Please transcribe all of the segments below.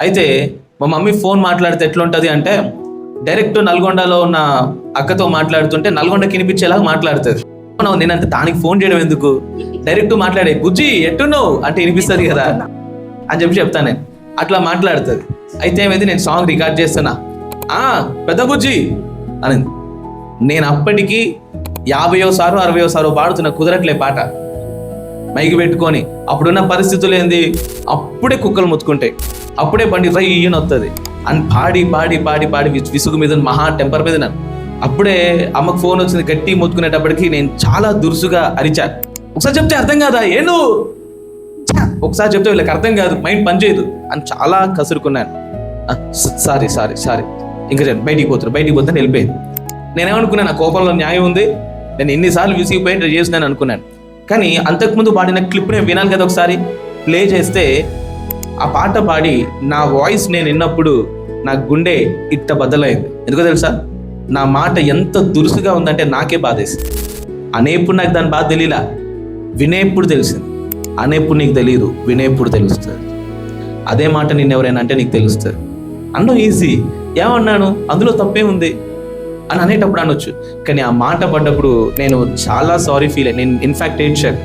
అయితే మా mummy phone మాట్లాడితే ఎట్లుంటుంది అంటే డైరెక్ట్ నల్గొండలో ఉన్న అక్కతో మాట్లాడుతుంటే నల్గొండకి వినిపించేలాగా మాట్లాడుతుంది. నేనంటే దానికి ఫోన్ చేయడం ఎందుకు, డైరెక్ట్ మాట్లాడే బుజ్జి ఎట్టున్నావు అంటే వినిపిస్తుంది కదా అని చెప్తాను నేను. అట్లా మాట్లాడుతుంది. అయితే ఏమైంది, నేను సాంగ్ రికార్డ్ చేస్తున్నా, పెద్ద బుజ్జి అని. నేను అప్పటికి 50వ సారో 60వ సారో పాడుతున్నా, కుదరట్లే పాట మైకి పెట్టుకొని. అప్పుడున్న పరిస్థితులు ఏంది, అప్పుడే కుక్కలు ముత్తుకుంటాయి, అప్పుడే బండి రయ్యని వస్తుంది అని పాడి పాడి పాడి పాడి విసుగు మీద మహా టెంపర్ మీద నన్ను. అప్పుడే అమ్మకు ఫోన్ వచ్చింది, గట్టి మొత్తుకునేటప్పటికి నేను చాలా దురుసుగా అరిచా. ఒకసారి చెప్తే అర్థం కాదా, ఒకసారి చెప్తే వీళ్ళకి అర్థం కాదు, మైండ్ పనిచేయదు అని చాలా కసురుకున్నాను. సారీ సారీ సారీ ఇంకా బయటికి పోతాను వెళ్ళిపోయింది. నేనేమనుకున్నాను, నా కోపంలో న్యాయం ఉంది, నేను ఎన్నిసార్లు విసిగిపోయి ట్రై చేసినాను అనుకున్నాను. కానీ అంతకుముందు పాడిన క్లిప్ నేను వినాలి కదా, ఒకసారి ప్లే చేస్తే ఆ పాట పాడి నా వాయిస్ నేను విన్నప్పుడు నా గుండె ఇట్ట బద్దలైంది. ఎందుకో తెలుసా, నా మాట ఎంత దురుసుగా ఉందంటే నాకే బాధేసింది. అనేప్పుడు నాకు దాని బాధ తెలియలా, వినేప్పుడు తెలిసింది. అనేప్పుడు నీకు తెలియదు, వినేప్పుడు తెలుస్తుంది. అదే మాట నిన్ను ఎవరైనా అంటే నీకు తెలుస్తుంది. అన్నో ఈజీ, ఏమన్నాను అందులో తప్పే ఉంది అని అనేటప్పుడు అనొచ్చు. కానీ ఆ మాట పడ్డప్పుడు నేను చాలా సారీ ఫీల్ అయ్యి, నేను ఇన్ఫ్యాక్ట్ ఏడ్చాను,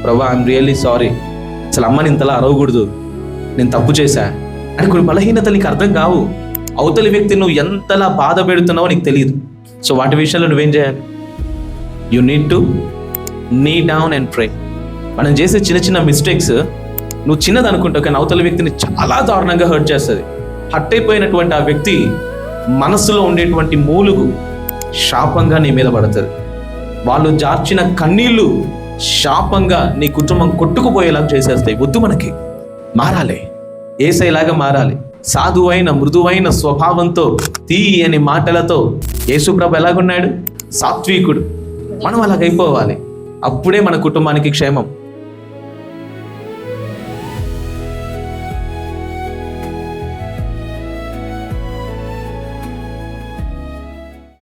ప్రభా ఐఎమ్ రియల్లీ సారీ, అసలు అమ్మని ఇంతలా అరవకూడదు, నేను తప్పు చేశా అని. కొన్ని బలహీనతలు నీకు అర్థం కావు, అవతలి వ్యక్తి నువ్వు ఎంతలా బాధ పెడుతున్నావో నీకు తెలియదు. సో వాటి విషయంలో నువ్వేం చేయాలి, యు నీడ్ టు నీ డౌన్ అండ్ ప్రే. మనం చేసే చిన్న చిన్న మిస్టేక్స్ నువ్వు చిన్నది అనుకుంటావు, కానీ అవతల వ్యక్తిని చాలా దారుణంగా హర్ట్ చేస్తుంది. హర్ట్ అయిపోయినటువంటి ఆ వ్యక్తి మనసులో ఉండేటువంటి మూలుగు శాపంగా నీ మీద పడుతుంది. వాళ్ళు జార్చిన కన్నీళ్లు శాపంగా నీ కుటుంబం కొట్టుకుపోయేలాగా చేసేస్తాయి. వద్దు, మనకి మారాలి, యేసయ్యలాగా మారాలి. సాధువైన మృదువైన స్వభావంతో, తీయని మాటలతో. యేసుప్రభు ఎలాగున్నాడు, సాత్వికుడు. మనం అలాగైపోవాలి, అప్పుడే మన కుటుంబానికి క్షేమం.